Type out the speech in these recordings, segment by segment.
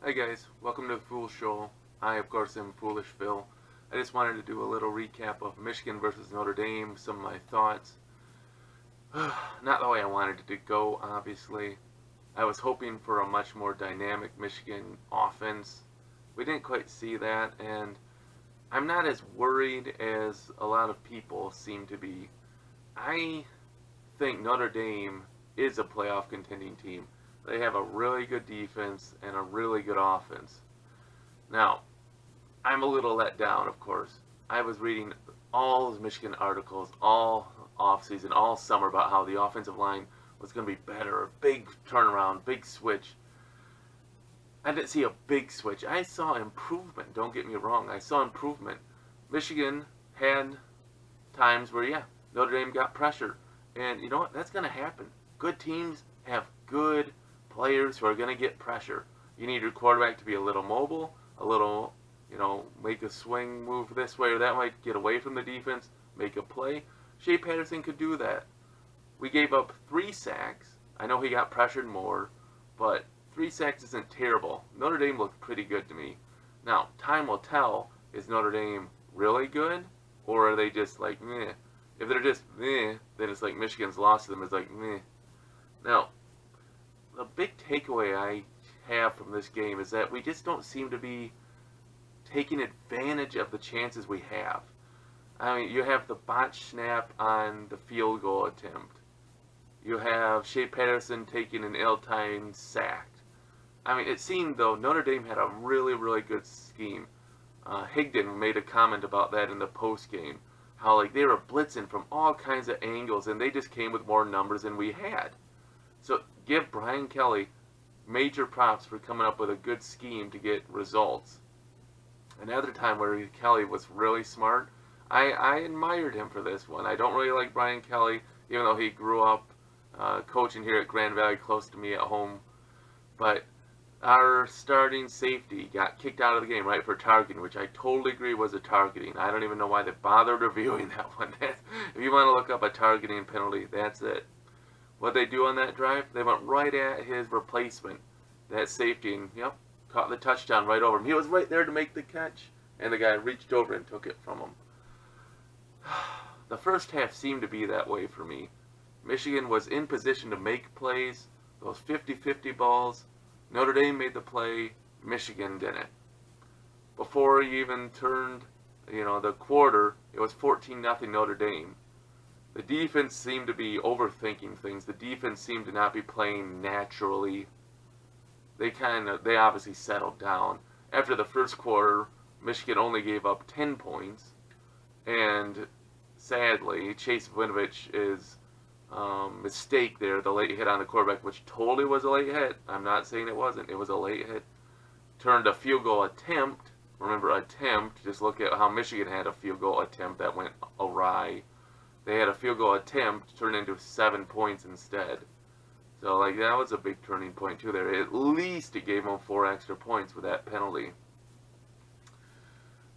Hi guys, welcome to the Fool Show. I of course am Foolish Phil. I just wanted to do a little recap of Michigan versus Notre Dame, some of my thoughts. Not the way I wanted it to go, obviously. I was hoping for a much more dynamic Michigan offense. We didn't quite see that, and I'm not as worried as a lot of people seem to be. I think Notre Dame is a playoff contending team. They have a really good defense and a really good offense. Now, I'm a little let down, of course. I was reading all the Michigan articles all offseason, all summer about how the offensive line was going to be better, big turnaround, big switch. I didn't see a big switch. I saw improvement. Don't get me wrong. I saw improvement. Michigan had times where, yeah, Notre Dame got pressure. And you know what? That's going to happen. Good teams have good players who are going to get pressure. You need your quarterback to be a little mobile, a little, make a swing move this way or that way, get away from the defense, make a play. Shea Patterson could do that. We gave up 3 sacks. I know he got pressured more, but 3 sacks isn't terrible. Notre Dame looked pretty good to me. Now, time will tell, is Notre Dame really good? Or are they just like, meh? If they're just meh, then it's like Michigan's lost to them. It's like, meh. Now, the big takeaway I have from this game is that we just don't seem to be taking advantage of the chances we have. I mean, you have the botched snap on the field goal attempt. You have Shea Patterson taking an ill-timed sack. I mean, it seemed, though, Notre Dame had a really, really good scheme. Higdon made a comment about that in the post-game. How, like, they were blitzing from all kinds of angles, and they just came with more numbers than we had. So give Brian Kelly major props for coming up with a good scheme to get results. Another time where Kelly was really smart, I admired him for this one. I don't really like Brian Kelly, even though he grew up coaching here at Grand Valley close to me at home. But our starting safety got kicked out of the game, right, for targeting, which I totally agree was a targeting. I don't even know why they bothered reviewing that one. If you want to look up a targeting penalty, that's it. What they do on that drive, they went right at his replacement, that safety, and yep, caught the touchdown right over him. He was right there to make the catch, and the guy reached over and took it from him. The first half seemed to be that way for me. Michigan was in position to make plays, those 50-50 balls. Notre Dame made the play, Michigan didn't. Before he even turned, the quarter, it was 14-0 Notre Dame. The defense seemed to be overthinking things. The defense seemed to not be playing naturally. They obviously settled down. After the first quarter, Michigan only gave up 10 points. And sadly, Chase Winovic's mistake there, the late hit on the quarterback, which totally was a late hit. I'm not saying it wasn't. It was a late hit. Turned a field goal attempt. Remember, attempt. Just look at how Michigan had a field goal attempt that went awry. They had a field goal attempt turned into 7 points instead. So, that was a big turning point, too, there. At least it gave them 4 extra points with that penalty.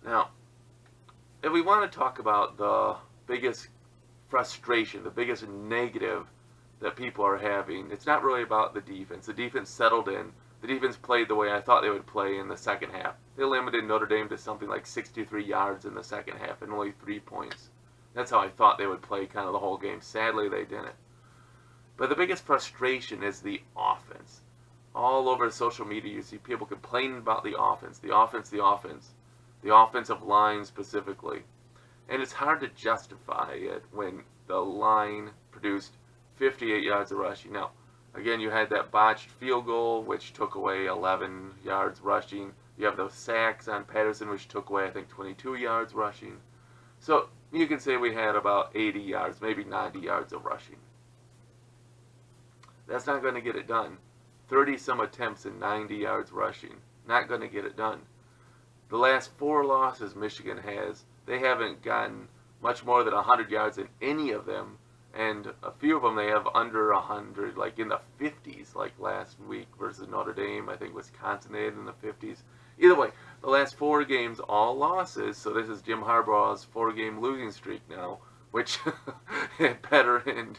Now, if we want to talk about the biggest frustration, the biggest negative that people are having, it's not really about the defense. The defense settled in. The defense played the way I thought they would play in the second half. They limited Notre Dame to something like 63 yards in the second half and only 3 points. That's how I thought they would play kind of the whole game. Sadly, they didn't. But the biggest frustration is the offense. All over social media, you see people complaining about the offense, the offense, the offense, the offensive line specifically. And it's hard to justify it when the line produced 58 yards of rushing. Now, again, you had that botched field goal, which took away 11 yards rushing. You have those sacks on Patterson, which took away, I think, 22 yards rushing. So you can say we had about 80 yards, maybe 90 yards of rushing. That's not going to get it done. 30-some attempts and 90 yards rushing. Not going to get it done. The last 4 losses Michigan has, they haven't gotten much more than 100 yards in any of them. And a few of them they have under 100, like in the 50s, like last week versus Notre Dame. I think Wisconsin they had in the 50s. Either way, the last 4 games, all losses. So this is Jim Harbaugh's 4-game losing streak now, which better in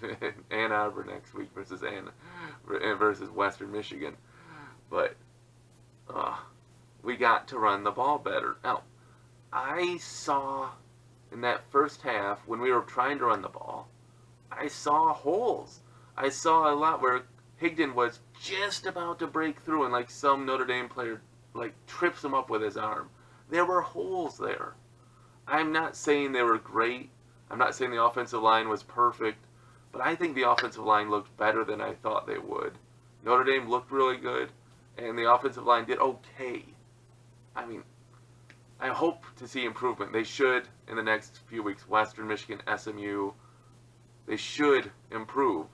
Ann Arbor next week versus Western Michigan. But got to run the ball better. Now, I saw in that first half, when we were trying to run the ball, I saw holes. I saw a lot where Higdon was just about to break through and like some Notre Dame player like trips him up with his arm. There were holes there. I'm not saying they were great. I'm not saying the offensive line was perfect, but I think the offensive line looked better than I thought they would. Notre Dame looked really good, and the offensive line did okay. I mean, I hope to see improvement. They should, in the next few weeks, Western Michigan, SMU, they should improve.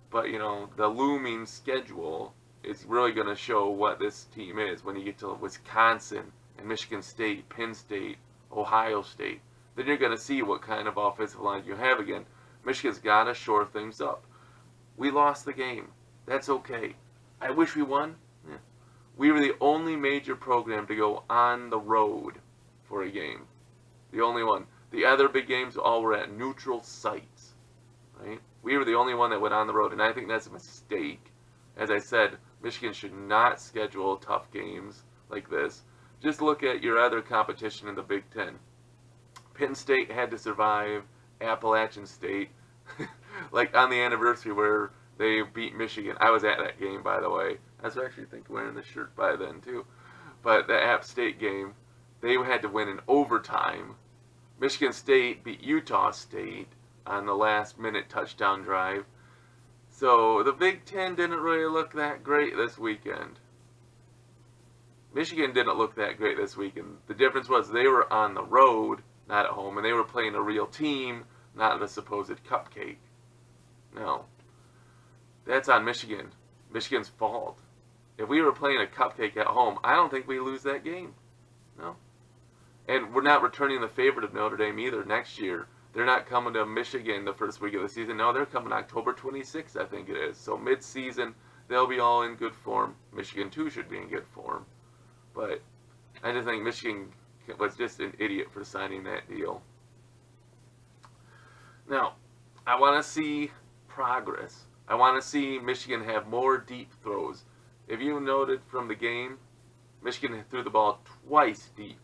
But, you know, the looming schedule is really going to show what this team is when you get to Wisconsin and Michigan State, Penn State, Ohio State. Then you're going to see what kind of offensive line you have again. Michigan's got to shore things up. We lost the game. That's okay. I wish we won. Yeah. We were the only major program to go on the road for a game. The only one. The other big games all were at neutral sites. Right? We were the only one that went on the road, and I think that's a mistake. As I said, Michigan should not schedule tough games like this. Just look at your other competition in the Big Ten. Penn State had to survive Appalachian State, like on the anniversary where they beat Michigan. I was at that game, by the way. I was actually thinking wearing this shirt by then, too. But the App State game, they had to win in overtime. Michigan State beat Utah State on the last-minute touchdown drive. So the Big Ten didn't really look that great this weekend. Michigan didn't look that great this weekend. The difference was they were on the road, not at home, and they were playing a real team, not a supposed cupcake. No. That's on Michigan. Michigan's fault. If we were playing a cupcake at home, I don't think we lose that game. No. And we're not returning the favorite of Notre Dame either next year. They're not coming to Michigan the first week of the season. No, they're coming October 26th, I think it is. So mid-season, they'll be all in good form. Michigan, too, should be in good form. But I just think Michigan was just an idiot for signing that deal. Now, I want to see progress. I want to see Michigan have more deep throws. If you noted from the game, Michigan threw the ball twice deep.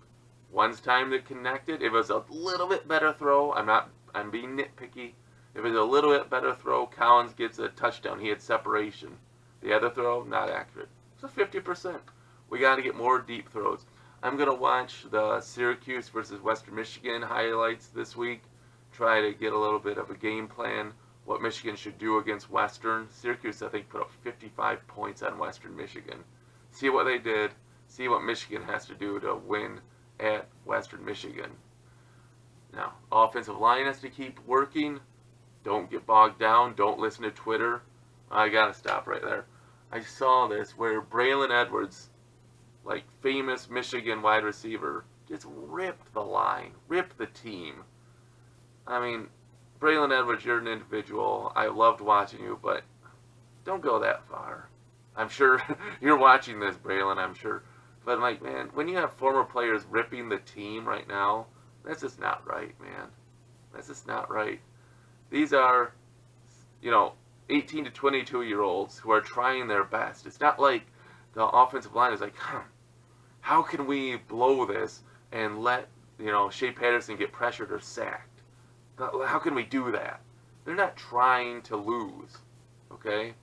One time that connected, it was a little bit better throw. I'm being nitpicky. If it was a little bit better throw, Collins gets a touchdown. He had separation. The other throw, not accurate. So 50%. We got to get more deep throws. I'm going to watch the Syracuse versus Western Michigan highlights this week. Try to get a little bit of a game plan, what Michigan should do against Western. Syracuse, I think, put up 55 points on Western Michigan. See what they did. See what Michigan has to do to win at Western Michigan. Now, offensive line has to keep working. Don't get bogged down. Don't listen to Twitter. I got to stop right there. I saw this where Braylon Edwards, like famous Michigan wide receiver, just ripped the line, ripped the team. I mean, Braylon Edwards, you're an individual. I loved watching you, but don't go that far. I'm sure you're watching this, Braylon, I'm sure. But, like, man, when you have former players ripping the team right now, that's just not right, man. That's just not right. These are, 18 to 22-year-olds who are trying their best. It's not like the offensive line is like, how can we blow this and let, Shea Patterson get pressured or sacked? How can we do that? They're not trying to lose, okay?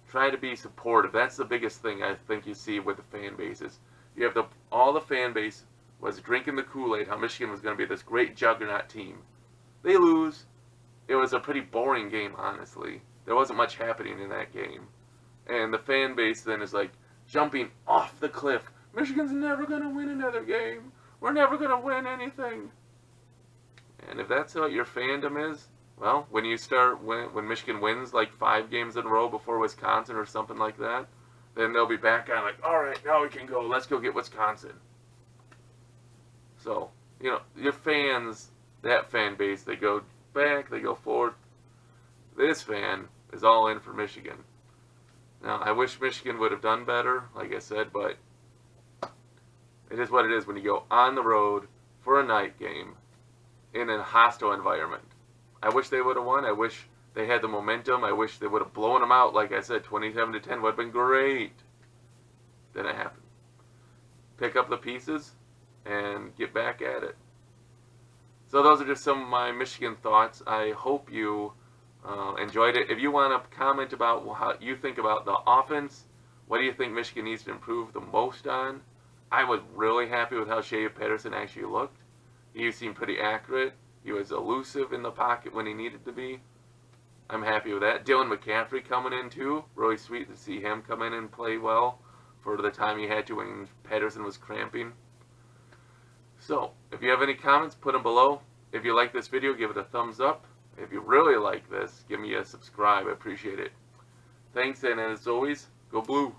Try to be supportive. That's the biggest thing I think you see with the fan bases. You have all the fan base was drinking the Kool-Aid, how Michigan was going to be this great juggernaut team. They lose. It was a pretty boring game, honestly. There wasn't much happening in that game. And the fan base then is like jumping off the cliff. Michigan's never going to win another game. We're never going to win anything. And if that's what your fandom is, well, when Michigan wins like 5 games in a row before Wisconsin or something like that, then they'll be back on like, all right, now we can go. Let's go get Wisconsin. So, your fans, that fan base, they go back, they go forward. This fan is all in for Michigan. Now, I wish Michigan would have done better, like I said, but it is what it is when you go on the road for a night game in a hostile environment. I wish they would have won. I wish they had the momentum. I wish they would have blown them out. Like I said, 27-10 would have been great. Didn't happen. pick up the pieces and get back at it. So those are just some of my Michigan thoughts. I hope you enjoyed it. If you want to comment about how you think about the offense, what do you think Michigan needs to improve the most on? I was really happy with how Shea Patterson actually looked. He seemed pretty accurate. He was elusive in the pocket when he needed to be. I'm happy with that. Dylan McCaffrey coming in too. Really sweet to see him come in and play well for the time he had to when Patterson was cramping. So, if you have any comments, put them below. If you like this video, give it a thumbs up. If you really like this, give me a subscribe. I appreciate it. Thanks, and as always, go Blue.